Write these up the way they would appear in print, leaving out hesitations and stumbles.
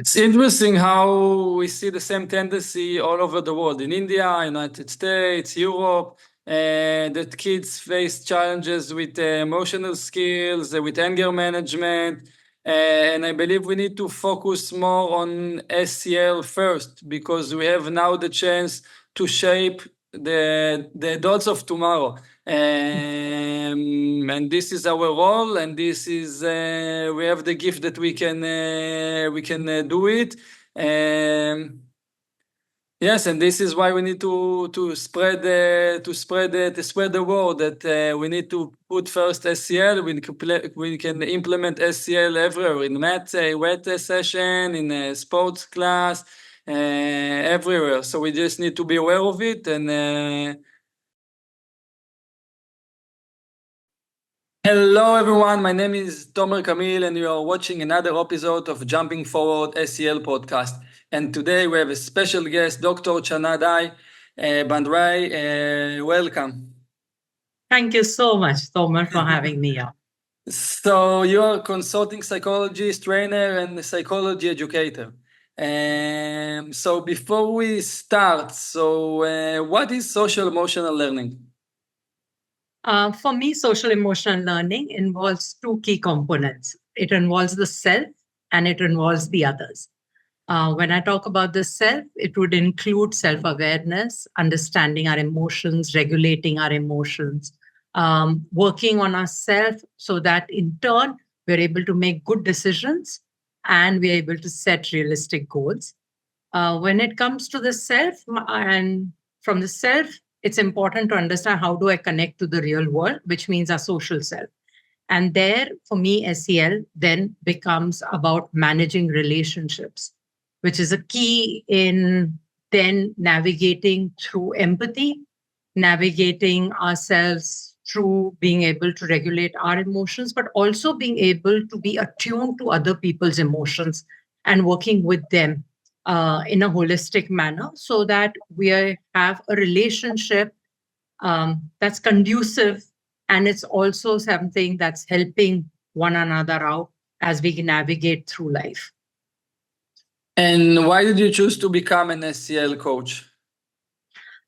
It's interesting how we see the same tendency all over the world, in India, United States, Europe, that kids face challenges with emotional skills, with anger management, and I believe we need to focus more on SEL first, because we have now the chance to shape the adults of tomorrow. And this is our role, and this is we have the gift that we can do it. Yes, and this is why we need to spread the word that we need to put first SEL. We can implement SEL everywhere, in math session, in a sports class, everywhere. So we just need to be aware of it. And hello everyone, my name is Tomer Kamil and you are watching another episode of Jumping Forward SEL podcast. And today we have a special guest, Dr. Chandana, Bhandari. Welcome. Thank you so much, Tomer, for having me on. So you are a consulting psychologist, trainer, and a psychology educator. So before we start, what is social emotional learning? For me, social emotional learning involves two key components. It involves the self and it involves the others. When I talk about the self, it would include self-awareness, understanding our emotions, regulating our emotions, working on ourselves so that in turn, we're able to make good decisions and we're able to set realistic goals. When it comes to the self, and from the self, it's important to understand how do I connect to the real world, which means our social self. And there, for me, SEL then becomes about managing relationships, which is a key in then navigating through empathy, navigating ourselves through being able to regulate our emotions, but also being able to be attuned to other people's emotions and working with them in a holistic manner so that we have a relationship that's conducive, and it's also something that's helping one another out as we navigate through life. And why did you choose to become an SEL coach?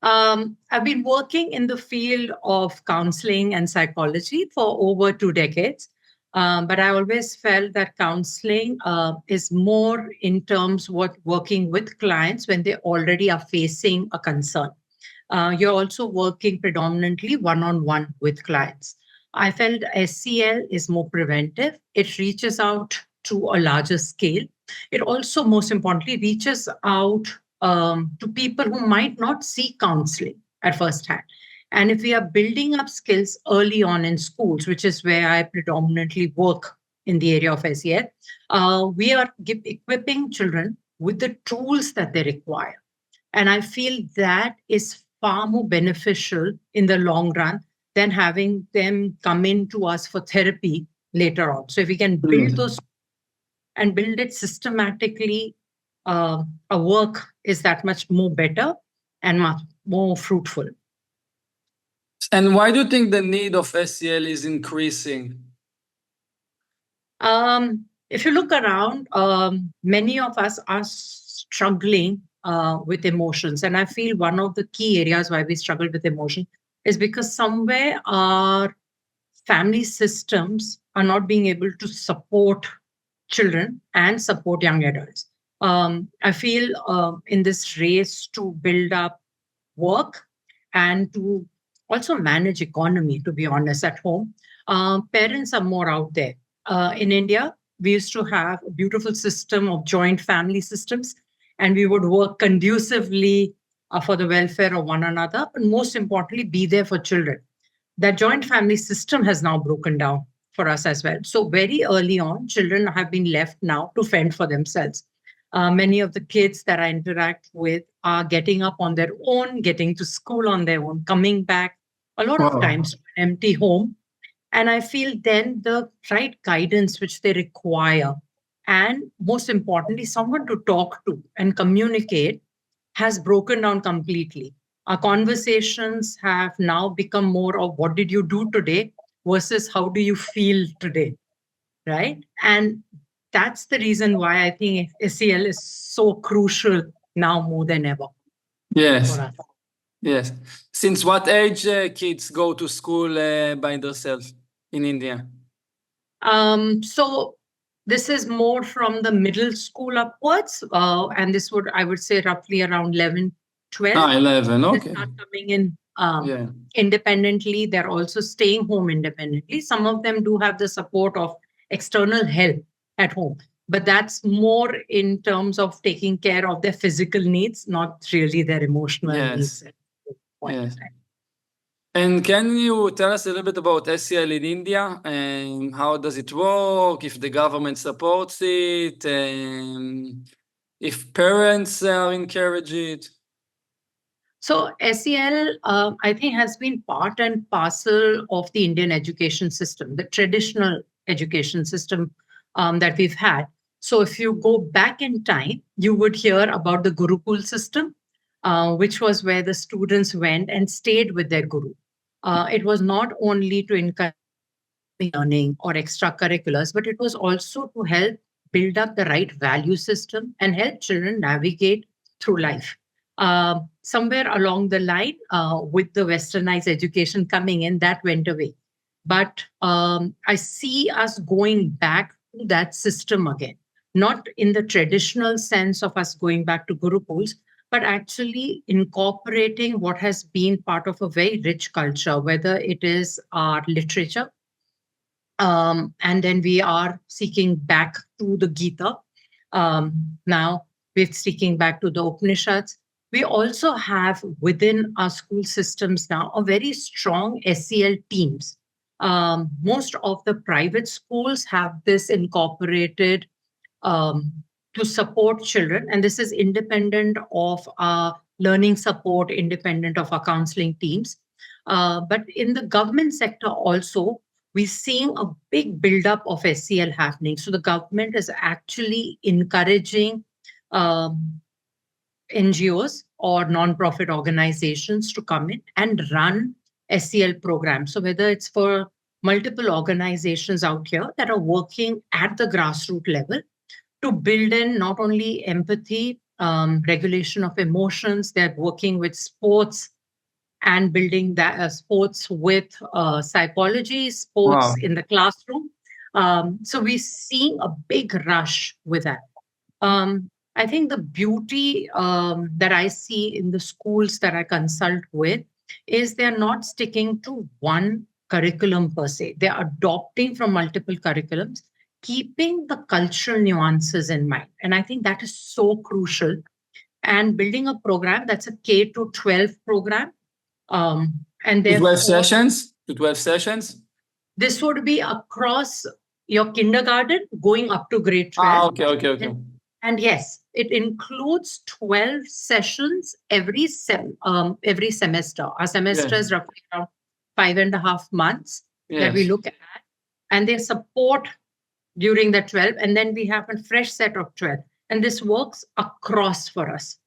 I've been working in the field of counseling and psychology for over 2 decades. But I always felt that counseling is more in terms of working with clients when they already are facing a concern. You're also working predominantly one-on-one with clients. I felt SEL is more preventive. It reaches out to a larger scale. It also, most importantly, reaches out to people who might not seek counseling at first hand. And if we are building up skills early on in schools, which is where I predominantly work in the area of SEL, we are equipping children with the tools that they require. And I feel that is far more beneficial in the long run than having them come in to us for therapy later on. So if we can build those and build it systematically, our work is that much more better and much more fruitful. And why do you think the need of SEL is increasing? If you look around, many of us are struggling with emotions. And I feel one of the key areas why we struggle with emotion is because somewhere our family systems are not being able to support children and support young adults. I feel in this race to build up work and to also manage economy, to be honest, at home, parents are more out there. In India, we used to have a beautiful system of joint family systems, and we would work conducively for the welfare of one another, but most importantly, be there for children. That joint family system has now broken down for us as well. So very early on, children have been left now to fend for themselves. Many of the kids that I interact with are getting up on their own, getting to school on their own, coming back a lot of times to an empty home. And I feel then the right guidance which they require, and most importantly, someone to talk to and communicate, has broken down completely. Our conversations have now become more of what did you do today versus how do you feel today, right? And that's the reason why I think SEL is so crucial now more than ever Yes. for us. Yes. Since what age kids go to school by themselves in India? So this is more from the middle school upwards, and this would, I would say, roughly around 11, 12. 11. They Okay. start coming in Yeah. independently. They're also staying home independently. Some of them do have the support of external help at home, but that's more in terms of taking care of their physical needs, not really their emotional needs Yes. at this point Yes. in time. And can you tell us a little bit about SEL in India and how does it work, if the government supports it, if parents encourage it? So SEL, I think, has been part and parcel of the Indian education system, the traditional education system that we've had. So if you go back in time, you would hear about the Gurukul system, which was where the students went and stayed with their guru. It was not only to encourage learning or extracurriculars, but it was also to help build up the right value system and help children navigate through life. Somewhere along the line, with the westernized education coming in, that went away. But I see us going back to that system again, not in the traditional sense of us going back to Gurukuls, but actually incorporating what has been part of a very rich culture, whether it is our literature, and then we are seeking back to the Gita. Now we're seeking back to the Upanishads. We also have within our school systems now a very strong SEL teams. Most of the private schools have this incorporated um, to support children, and this is independent of our learning support, independent of our counseling teams. But in the government sector also, we're seeing a big buildup of SEL happening. So the government is actually encouraging NGOs or non-profit organizations to come in and run SEL programs. So whether it's for multiple organizations out here that are working at the grassroots level to build in not only empathy, regulation of emotions, they're working with sports and building that sports with psychology, sports Wow. in the classroom. So we're seeing a big rush with that. I think the beauty that I see in the schools that I consult with is they're not sticking to one curriculum per se. They're adopting from multiple curriculums, keeping the cultural nuances in mind. And I think that is so crucial. And building a program that's a K to 12 program, and 12 therefore, sessions? To 12 sessions? this would be across your kindergarten going up to grade 12. Okay. And yes, it includes 12 sessions every semester. Our semester is roughly around 5.5 months that we look at, and they support during the 12, and then we have a fresh set of 12. And this works across for us.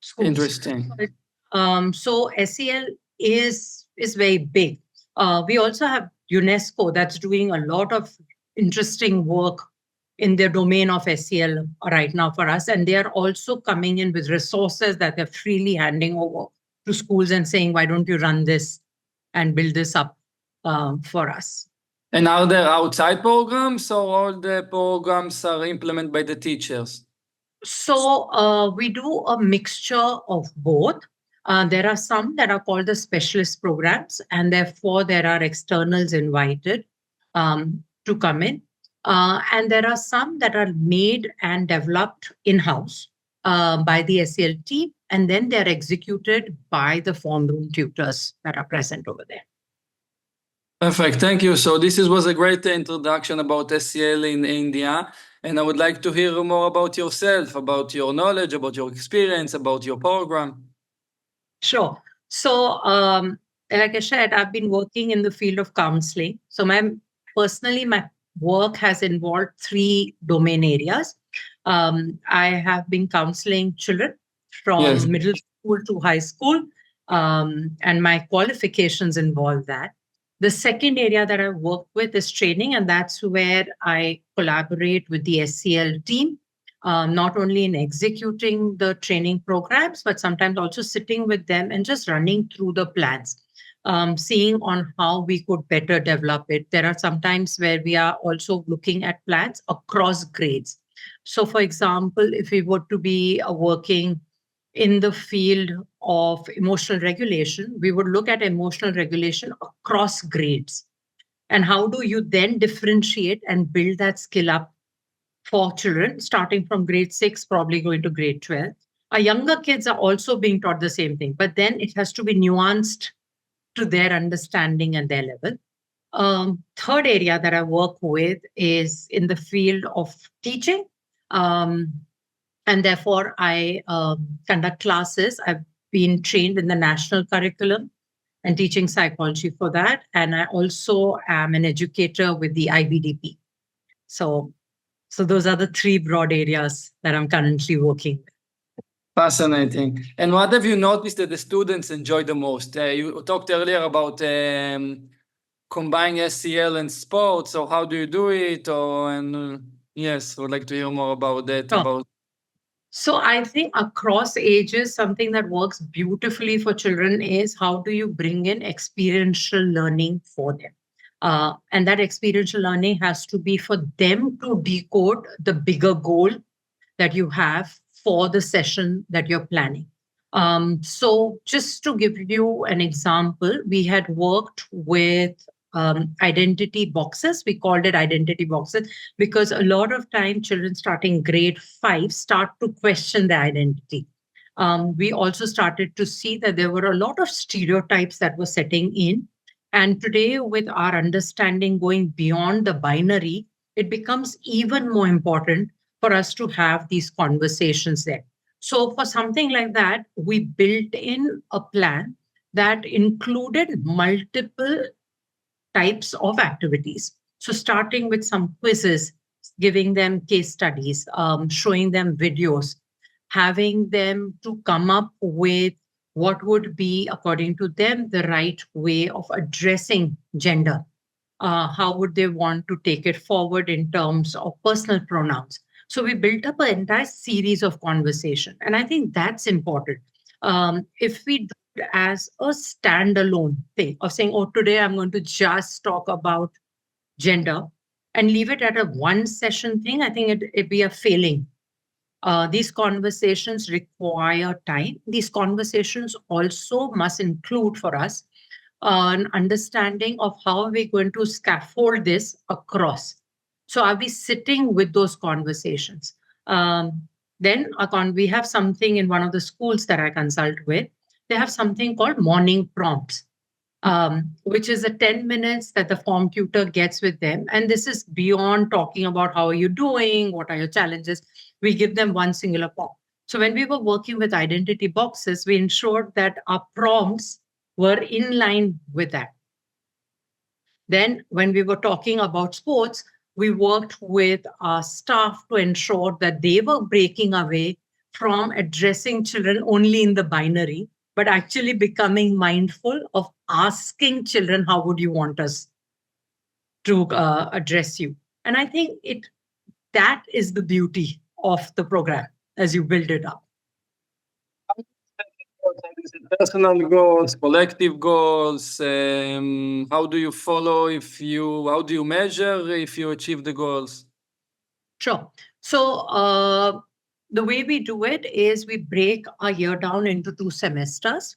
Schools. Interesting. So SEL is very big. We also have UNESCO that's doing a lot of interesting work in their domain of SEL right now for us. And they are also coming in with resources that they're freely handing over to schools and saying, why don't you run this and build this up for us? And are there outside programs or all the programs are implemented by the teachers? So we do a mixture of both. There are some that are called the specialist programs, and therefore there are externals invited to come in. And there are some that are made and developed in-house by the SEL team, and then they're executed by the form room tutors that are present over there. Perfect, thank you. So this was a great introduction about SEL in India, and I would like to hear more about yourself, about your knowledge, about your experience, about your program. Sure. So, like I said, I've been working in the field of counseling. So my work has involved 3 domain areas. I have been counseling children from middle school to high school, and my qualifications involve that. The second area that I work with is training, and that's where I collaborate with the SEL team, not only in executing the training programs, but sometimes also sitting with them and just running through the plans, seeing on how we could better develop it. There are some times where we are also looking at plans across grades. So, for example, if we were to be working in the field of emotional regulation, we would look at emotional regulation across grades. And how do you then differentiate and build that skill up for children starting from grade 6, probably going to grade 12? Our younger kids are also being taught the same thing, but then it has to be nuanced to their understanding and their level. Third area that I work with is in the field of teaching. And therefore, I conduct classes. I've been trained in the national curriculum and teaching psychology for that. And I also am an educator with the IBDP. So those are the three broad areas that I'm currently working with. Fascinating. And what have you noticed that the students enjoy the most? You talked earlier about combining SEL and sports. So how do you do it? Yes, I would like to hear more about that. Sure. So I think across ages, something that works beautifully for children is how do you bring in experiential learning for them? And that experiential learning has to be for them to decode the bigger goal that you have for the session that you're planning. So just to give you an example, we had worked with identity boxes. We called it identity boxes because a lot of time children starting grade 5 start to question their identity. We also started to see that there were a lot of stereotypes that were setting in. And today, with our understanding going beyond the binary, it becomes even more important for us to have these conversations there. So, for something like that, we built in a plan that included multiple types of activities. So, starting with some quizzes, giving them case studies, showing them videos, having them to come up with what would be, according to them, the right way of addressing gender. How would they want to take it forward in terms of personal pronouns? So we built up an entire series of conversation. And I think that's important. If we do it as a standalone thing of saying, oh, today I'm going to just talk about gender and leave it at a one session thing, I think it'd be a failing. These conversations require time. These conversations also must include for us an understanding of how we're going to scaffold this across. So, are we sitting with those conversations? Then, we have something in one of the schools that I consult with. They have something called morning prompts, which is the 10 minutes that the form tutor gets with them. And this is beyond talking about how are you doing, what are your challenges. We give them one singular prompt. So when we were working with identity boxes, we ensured that our prompts were in line with that. Then when we were talking about sports, we worked with our staff to ensure that they were breaking away from addressing children only in the binary, but actually becoming mindful of asking children, how would you want us to address you? And I think that is the beauty of the program as you build it up. Personal goals, collective goals. How do you follow how do you measure if you achieve the goals? Sure. So the way we do it is we break a year down into 2 semesters.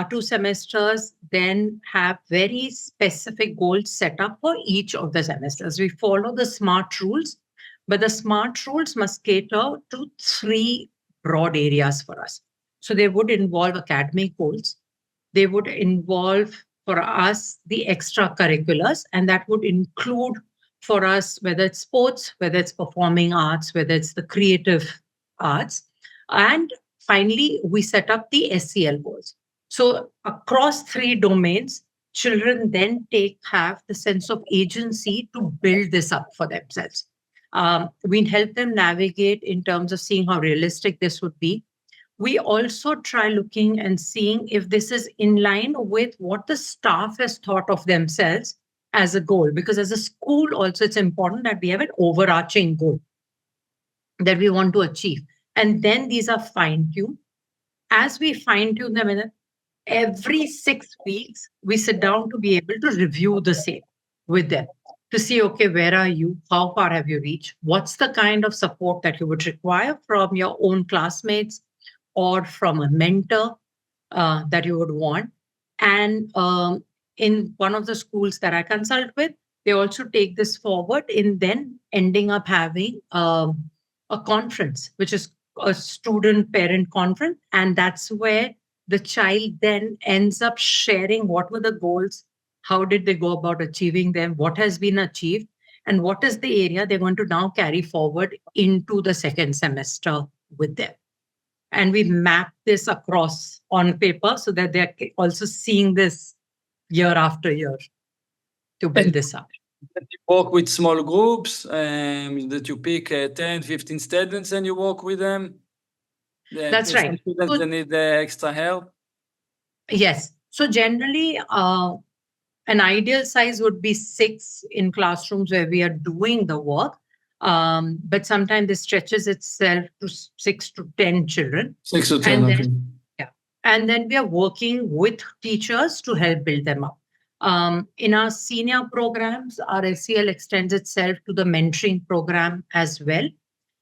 2 semesters then have very specific goals set up for each of the semesters. We follow the SMART rules, but the SMART rules must cater to 3 broad areas for us. So they would involve academic goals. They would involve for us the extracurriculars, and that would include for us whether it's sports, whether it's performing arts, whether it's the creative arts. And finally, we set up the SEL goals. So across 3 domains, children then have the sense of agency to build this up for themselves. We help them navigate in terms of seeing how realistic this would be. we also try looking and seeing if this is in line with what the staff has thought of themselves as a goal. Because as a school, also, it's important that we have an overarching goal that we want to achieve. And then these are fine tuned. As we fine tune them, every 6 weeks, we sit down to be able to review the same with them to see, okay, where are you? How far have you reached? What's the kind of support that you would require from your own classmates or from a mentor that you would want? And in one of the schools that I consult with, they also take this forward in then ending up having a conference, which is a student parent conference. And that's where the child then ends up sharing what were the goals, how did they go about achieving them, what has been achieved, and what is the area they're going to now carry forward into the second semester with them. And we map this across on paper so that they're also seeing this year after year to build And this up. that you work with small groups, that you pick 10, 15 students and you work with them. That's Some right. students So, that need extra help. yes. So generally, an ideal size would be 6 in classrooms where we are doing the work. But sometimes this stretches itself to 6 to 10 children. 6 to 10, And okay. then, yeah. And then we are working with teachers to help build them up. In our senior programs, our SEL extends itself to the mentoring program as well.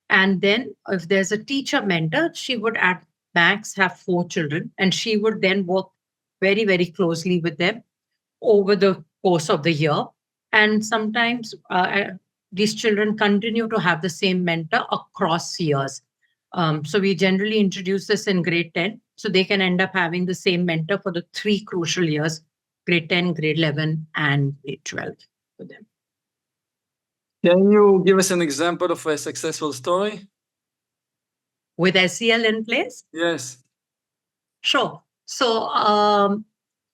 And then if there's a teacher mentor, she would at max have 4 children, and she would then work very, very closely with them over the course of the year. And sometimes these children continue to have the same mentor across years. So we generally introduce this in grade 10. So they can end up having the same mentor for the 3 crucial years, grade 10, grade 11, and grade 12 for them. Can you give us an example of a successful story? With SEL in place? Yes. Sure. So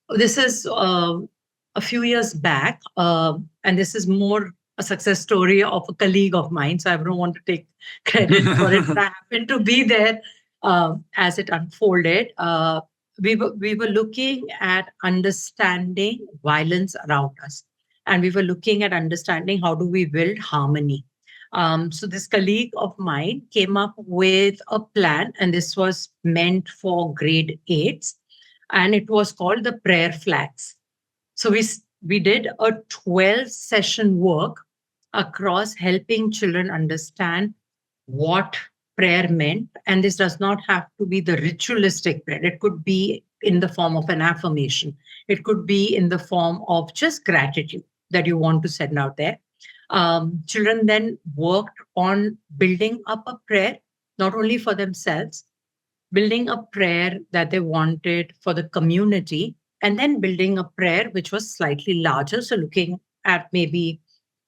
this is a few years back, and this is more a success story of a colleague of mine. So I don't want to take credit for it, but I happened to be there as it unfolded. We were looking at understanding violence around us, and we were looking at understanding how do we build harmony. So this colleague of mine came up with a plan, and this was meant for grade 8s, and it was called the prayer flags. So we did a 12-session work across helping children understand what prayer meant. And this does not have to be the ritualistic prayer. It could be in the form of an affirmation. It could be in the form of just gratitude that you want to send out there. Children then worked on building up a prayer, not only for themselves, building a prayer that they wanted for the community, and then building a prayer which was slightly larger. So looking at maybe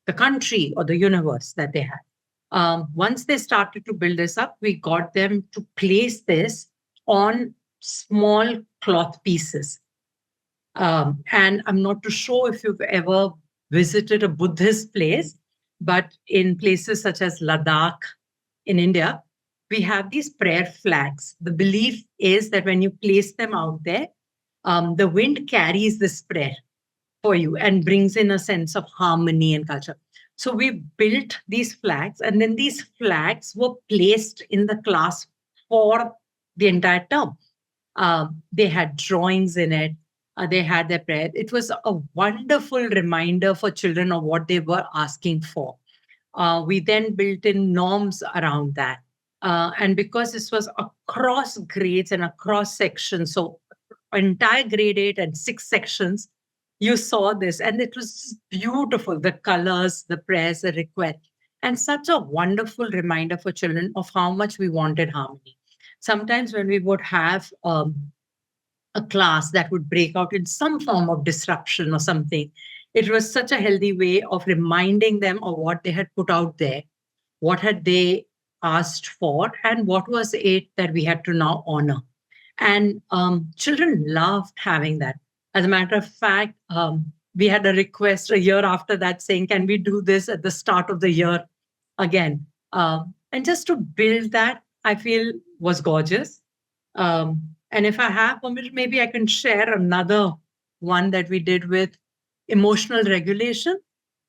the country or the universe that they had. Once they started to build this up, we got them to place this on small cloth pieces. And I'm not too sure if you've ever visited a Buddhist place, but in places such as Ladakh in India, we have these prayer flags. The belief is that when you place them out there, the wind carries this prayer for you and brings in a sense of harmony and culture. So we built these flags, and then these flags were placed in the class for the entire term. They had drawings in it. They had their prayer. It was a wonderful reminder for children of what they were asking for. We then built in norms around that. And because this was across grades and across sections, so entire grade 8 and 6 sections, you saw this, and it was beautiful. The colors, the prayers, the request, and such a wonderful reminder for children of how much we wanted harmony. Sometimes when we would have a class that would break out in some form of disruption or something, it was such a healthy way of reminding them of what they had put out there, what had they asked for, and what was it that we had to now honor. And children loved having that. As a matter of fact, we had a request a year after that saying, can we do this at the start of the year again? And just to build that, I feel was gorgeous. And if I have permission, maybe I can share another one that we did with emotional regulation.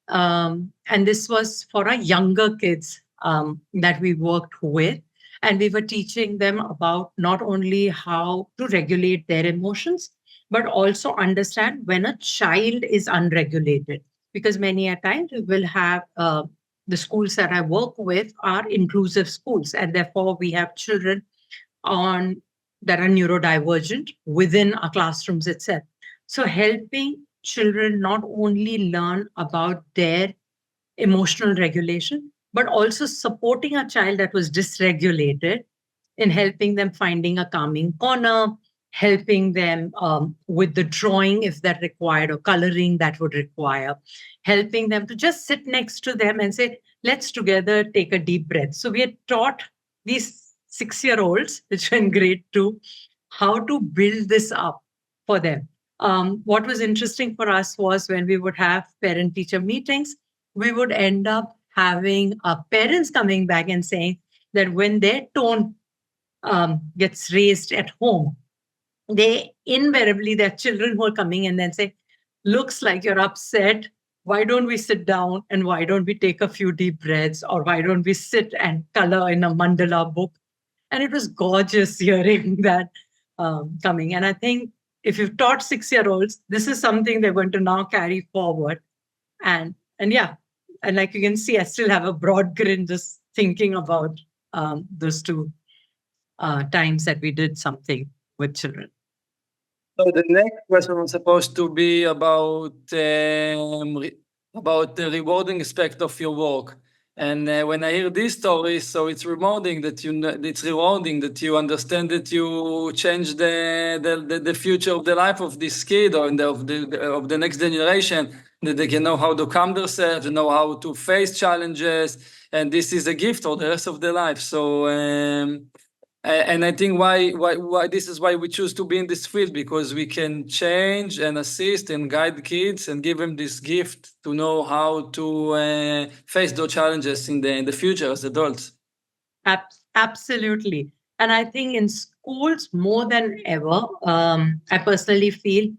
And this was for our younger kids that we worked with. And we were teaching them about not only how to regulate their emotions, but also understand when a child is unregulated. Because many a times we will have the schools that I work with are inclusive schools, and therefore we have children on that are neurodivergent within our classrooms itself. So helping children not only learn about their emotional regulation, but also supporting a child that was dysregulated in helping them finding a calming corner, helping them with the drawing if that required, or coloring that would require, helping them to just sit next to them and say, let's together take a deep breath. So we had taught these 6 year olds, which were in grade two, how to build this up for them. What was interesting for us was when we would have parent teacher meetings, we would end up having parents coming back and saying that when their tone gets raised at home, they invariably, their children who are coming and then say, looks like you're upset. Why don't we sit down and why don't we take a few deep breaths, or why don't we sit and color in a mandala book? And it was gorgeous hearing that coming. And I think if you've taught 6 year olds, this is something they're going to now carry forward. And yeah, and like you can see, I still have a broad grin just thinking about those two times that we did something with children. So the next question was supposed to be about about the rewarding aspect of your work. And when I hear this story, so it's rewarding that you understand that you change the future of the life of this kid, or of the next generation, that they can know how to calm themselves, know how to face challenges, and this is a gift for the rest of their life. So and I think why this is why we choose to be in this field, because we can change and assist and guide kids and give them this gift to know how to face those challenges in the future as adults. Absolutely. And I think in schools, more than ever, I personally feel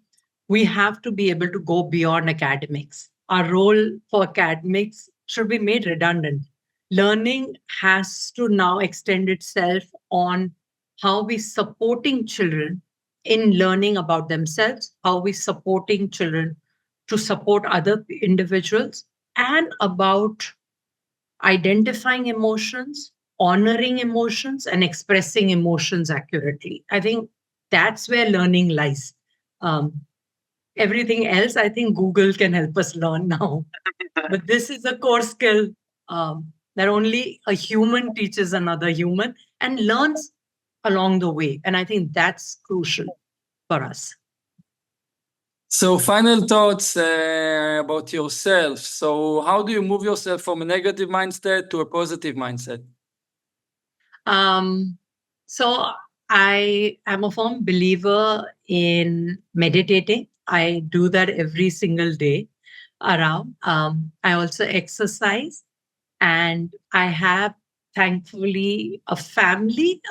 we have to be able to go beyond academics. Our role for academics should be made redundant. Learning has to now extend itself on how we supporting children in learning about themselves, how we supporting children to support other individuals, and about identifying emotions, honoring emotions, and expressing emotions accurately. I think that's where learning lies. Um, Everything else, I think Google can help us learn now. But this is a core skill that only a human teaches another human and learns along the way. And I think that's crucial for us. So final thoughts about yourself. So how do you move yourself from a negative mindset to a positive mindset? So I am a firm believer in meditating. I do that every single day around. I also exercise, and I have thankfully a family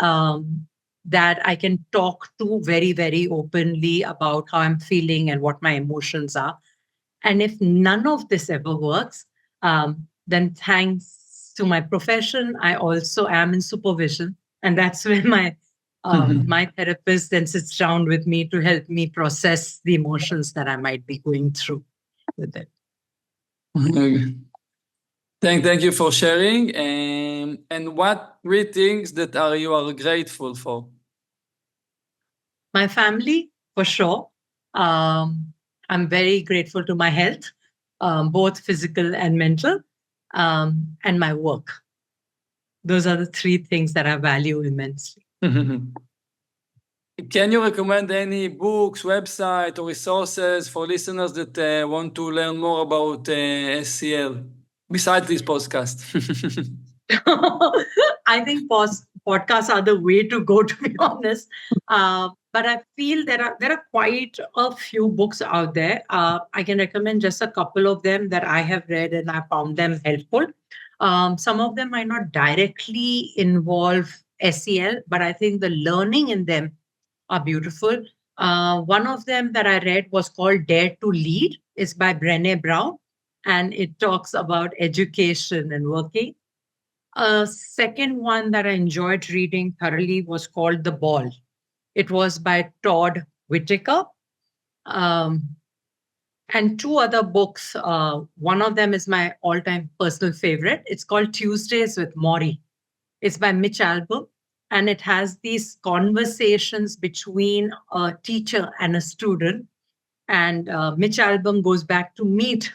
that I can talk to very, very openly about how I'm feeling and what my emotions are. And if none of this ever works, then thanks to my profession, I also am in supervision. And that's where my therapist then sits down with me to help me process the emotions that I might be going through with it. Thank you for sharing. And what three things that you are grateful for? My family, for sure. I'm very grateful to my health, both physical and mental, and my work. Those are the three things that I value immensely. Can you recommend any books, website, or resources for listeners that want to learn more about SEL besides this podcast? I think podcasts are the way to go, to be honest. But I feel there are quite a few books out there. I can recommend just a couple of them that I have read and I found them helpful. Some of them might not directly involve SEL, but I think the learning in them are beautiful. One of them that I read was called Dare to Lead. It's by Brené Brown, and it talks about education and working. A second one that I enjoyed reading thoroughly was called The Ball. It was by Todd Whitaker. Um, and two other books. One of them is my all time personal favorite. It's called Tuesdays with Maury. It's by Mitch Albom, and it has these conversations between a teacher and a student. And Mitch Albom goes back to meet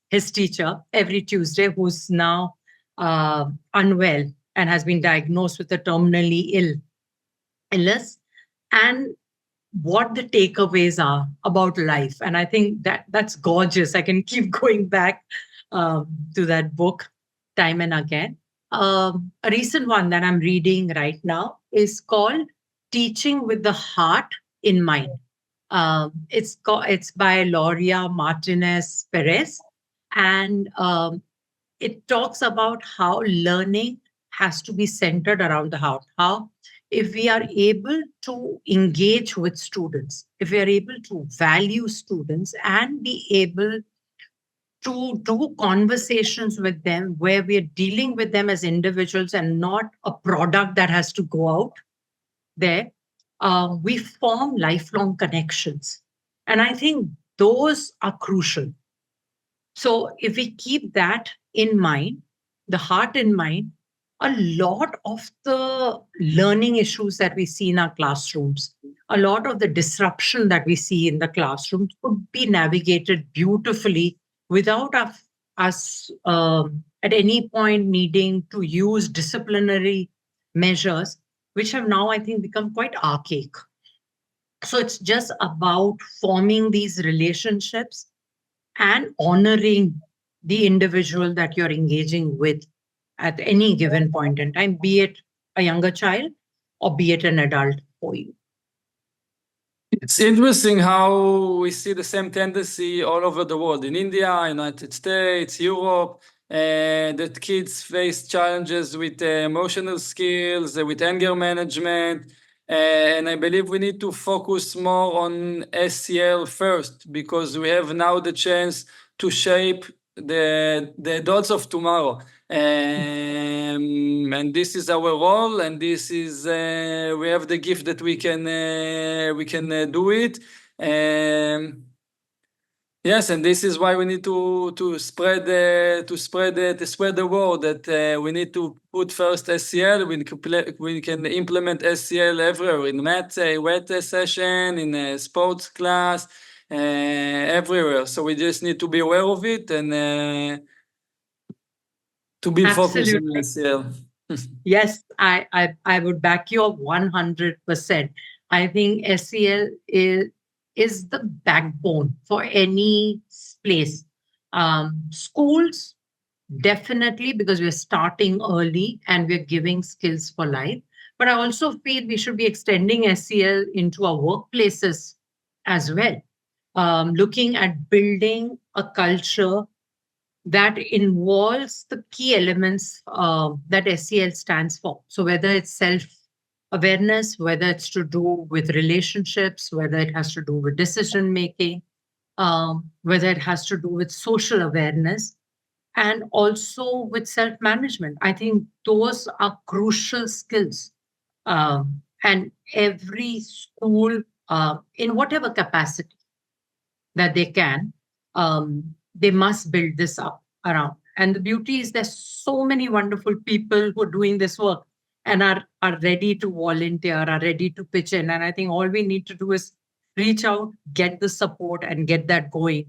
his teacher every Tuesday, who's now unwell and has been diagnosed with a terminally illness, and what the takeaways are about life. And I think that that's gorgeous. I can keep going back to that book time and again. A recent one that I'm reading right now is called Teaching with the Heart in Mind. It's by Loria Martinez Perez, and it talks about how learning has to be centered around the heart. How, if we are able to engage with students, if we are able to value students and be able to do conversations with them where we are dealing with them as individuals and not a product that has to go out there, we form lifelong connections. And I think those are crucial. So if we keep that in mind, the heart in mind, a lot of the learning issues that we see in our classrooms, a lot of the disruption that we see in the classrooms could be navigated beautifully without us at any point needing to use disciplinary measures, which have now, I think, become quite archaic. So it's just about forming these relationships and honoring the individual that you're engaging with at any given point in time, be it a younger child or be it an adult for you. It's interesting how we see the same tendency all over the world, in India, United States, Europe, that kids face challenges with emotional skills, with anger management. And I believe we need to focus more on SEL first, because we have now the chance to shape the adults of tomorrow. And this is our role, and this is we have the gift that we can do it. Yes, and this is why we need to spread the word that we need to put first SEL. We can implement SEL everywhere, in math, wet session, in a sports class, everywhere. So we just need to be aware of it and to be focused on SEL. Yes, I would back you up 100%. I think SEL is the backbone for any place. Schools, definitely, because we're starting early and we're giving skills for life. But I also feel we should be extending SEL into our workplaces as well, looking at building a culture that involves the key elements that SEL stands for. So whether it's self-awareness, whether it's to do with relationships, whether it has to do with decision making, whether it has to do with social awareness, and also with self-management. I think those are crucial skills. And every school, in whatever capacity that they can, they must build this up around. And the beauty is there's so many wonderful people who are doing this work and are ready to volunteer, are ready to pitch in. And I think all we need to do is reach out, get the support, and get that going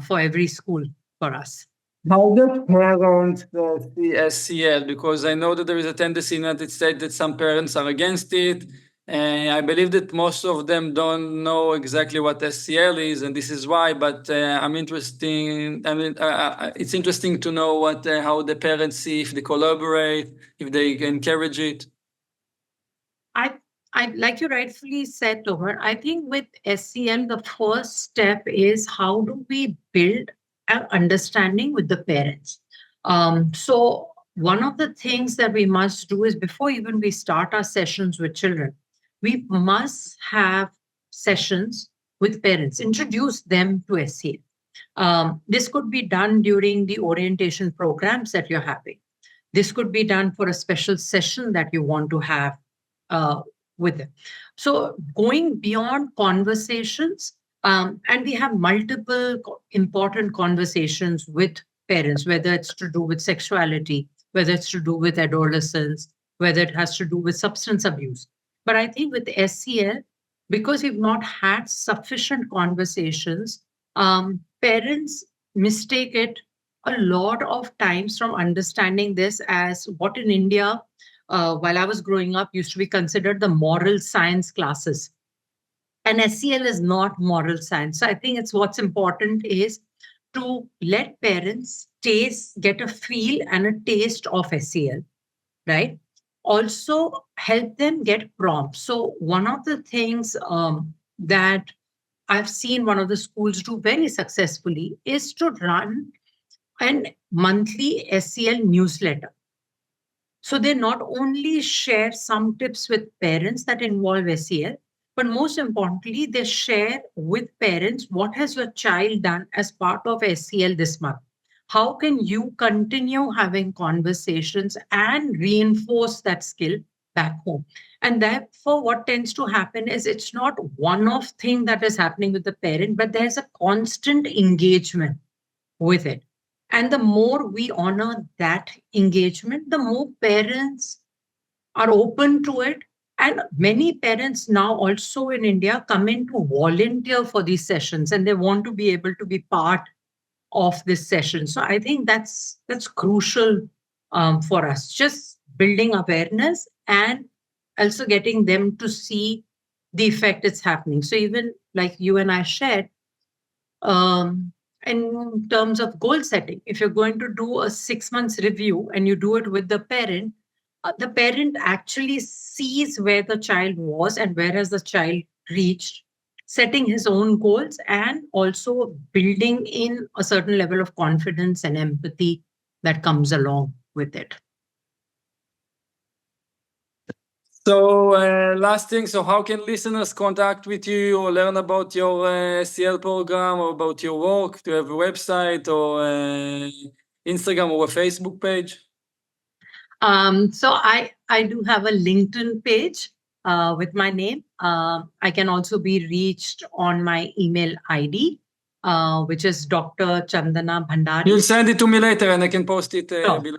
for every school for us. How do parents see SEL? Because I know that there is a tendency in the United States that some parents are against it. I believe that most of them don't know exactly what SEL is, and this is why. But it's interesting to know how the parents see, if they collaborate, if they encourage it. I like you rightfully said, Tomer, I think with SEL, the first step is how do we build an understanding with the parents. So one of the things that we must do is before even we start our sessions with children, we must have sessions with parents, introduce them to SEL. This could be done during the orientation programs that you're having. This could be done for a special session that you want to have uh, with them. So going beyond conversations, and we have multiple important conversations with parents, whether it's to do with sexuality, whether it's to do with adolescence, whether it has to do with substance abuse. But I think with SEL, because we've not had sufficient conversations, parents mistake it a lot of times from understanding this as what in India, while I was growing up, used to be considered the moral science classes. And SEL is not moral science. So I think it's what's important is to let parents get a feel and a taste of SEL, right? Also help them get prompts. So one of the things that I've seen one of the schools do very successfully is to run an monthly SEL newsletter. So they not only share some tips with parents that involve SEL, but most importantly, they share with parents what has your child done as part of SEL this month. How can you continue having conversations and reinforce that skill back home? And therefore, what tends to happen is it's not one-off thing that is happening with the parent, but there's a constant engagement with it. And the more we honor that engagement, the more parents are open to it. And many parents now also in India come in to volunteer for these sessions and they want to be able to be part of this session. So I think that's crucial for us, just building awareness and also getting them to see the effect it's happening. So even like you and I shared, um, in terms of goal setting, if you're going to do a 6 months review and you do it with the parent actually sees where the child was and where has the child reached, setting his own goals and also building in a certain level of confidence and empathy that comes along with it. So last thing, so how can listeners contact with you or learn about your SEL program or about your work? Do you have a website or Instagram or a Facebook page? So I do have a LinkedIn page with my name. I can also be reached on my email ID, which is Dr. Chandana Bhandari. You'll send it to me later and I can post it Sure. below.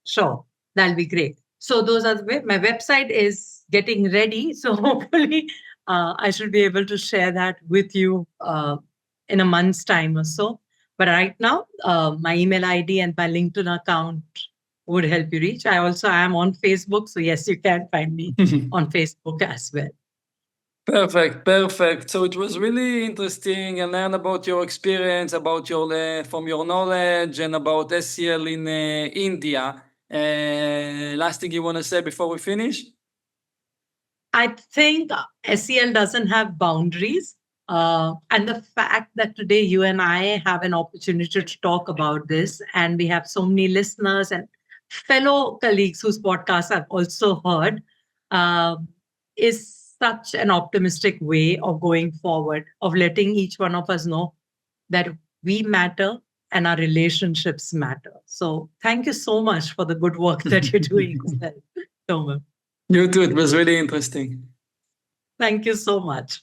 Sure, that'll be great. So those are my website is getting ready. So hopefully I should be able to share that with you in a month's time or so. But right now, my email ID and my LinkedIn account would help you reach. I also am on Facebook. So yes, you can find me on Facebook as well. Perfect. So it was really interesting and learn about your experience, about your from your knowledge and about SEL in India. Last thing you want to say before we finish? I think SEL doesn't have boundaries. And the fact that today you and I have an opportunity to talk about this, and we have so many listeners and fellow colleagues whose podcasts I've also heard, is such an optimistic way of going forward, of letting each one of us know that we matter and our relationships matter. So thank you so much for the good work that you're doing, Tomer. You too. It was really interesting. Thank you so much.